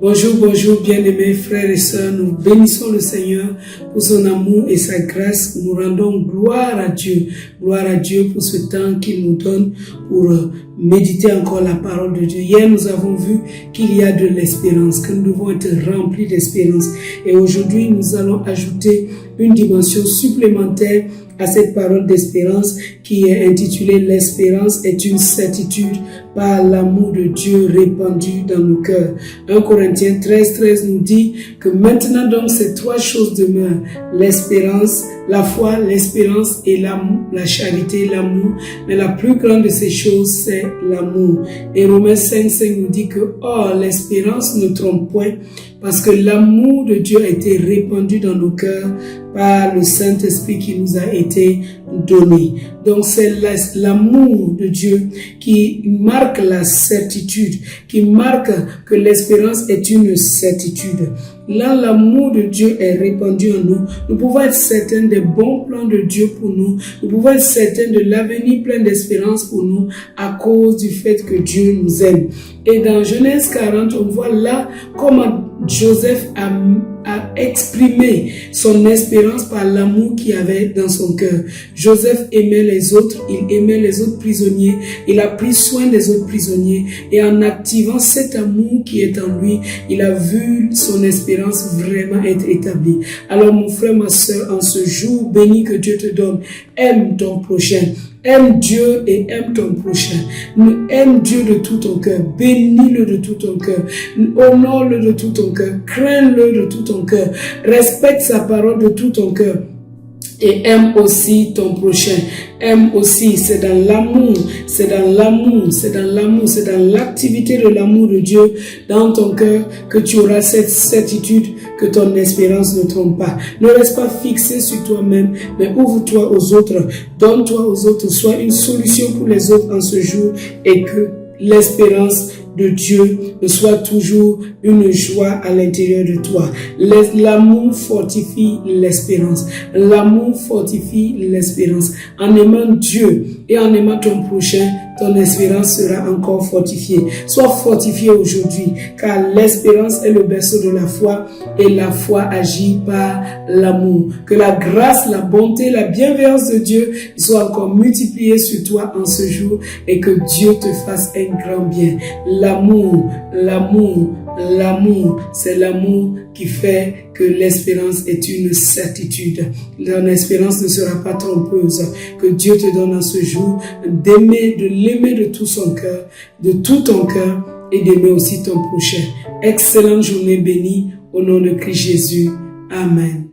Bonjour, bonjour, bien-aimés frères et sœurs, nous bénissons le Seigneur pour son amour et sa grâce. Nous rendons gloire à Dieu pour ce temps qu'il nous donne pour méditer encore la parole de Dieu. Hier, nous avons vu qu'il y a de l'espérance, que nous devons être remplis d'espérance. Et aujourd'hui, nous allons ajouter une dimension supplémentaire à cette parole d'espérance qui est intitulée « L'espérance est une certitude par l'amour de Dieu répandu dans nos cœurs ». 1 Corinthiens 13 nous dit que maintenant donc ces trois choses demeurent, l'espérance, la foi, l'espérance et l'amour, la charité, l'amour. Mais la plus grande de ces choses, c'est l'amour. Et Romains 5 nous dit que « Or, l'espérance ne trompe point, parce que l'amour de Dieu a été répandu dans nos cœurs par le Saint-Esprit qui nous a été donné. » Donc c'est l'amour de Dieu qui marque la certitude, qui marque que l'espérance est une certitude. Là, l'amour de Dieu est répandu en nous. Nous pouvons être certains des bons plans de Dieu pour nous. Nous pouvons être certains de l'avenir plein d'espérance pour nous à cause du fait que Dieu nous aime. Et dans Genèse 40, on voit là comment Joseph a exprimé son espérance par l'amour qu'il avait dans son cœur. Joseph aimait les autres, il aimait les autres prisonniers, il a pris soin des autres prisonniers et en activant cet amour qui est en lui, il a vu son espérance vraiment être établie. Alors mon frère, ma soeur, en ce jour béni que Dieu te donne, aime ton prochain. Aime Dieu et aime ton prochain. Aime Dieu de tout ton cœur. Bénis-le de tout ton cœur. Honore-le de tout ton cœur. Crains-le de tout ton cœur. Respecte sa parole de tout ton cœur. Et aime aussi ton prochain. Aime aussi, c'est dans l'amour, c'est dans l'activité de l'amour de Dieu dans ton cœur que tu auras cette certitude que ton espérance ne trompe pas. Ne reste pas fixé sur toi-même, mais ouvre-toi aux autres, donne-toi aux autres, sois une solution pour les autres en ce jour et que l'espérance de Dieu soit toujours une joie à l'intérieur de toi. L'amour fortifie l'espérance. L'amour fortifie l'espérance. En aimant Dieu et en aimant ton prochain, ton espérance sera encore fortifiée. Sois fortifié aujourd'hui, car l'espérance est le berceau de la foi et la foi agit par l'amour. Que la grâce, la bonté, la bienveillance de Dieu soient encore multipliées sur toi en ce jour et que Dieu te fasse un grand bien. L'amour, c'est l'amour qui fait que l'espérance est une certitude. Ton espérance ne sera pas trompeuse. Que Dieu te donne en ce jour de l'aimer de tout son cœur, de tout ton cœur et d'aimer aussi ton prochain. Excellente journée bénie au nom de Christ Jésus. Amen.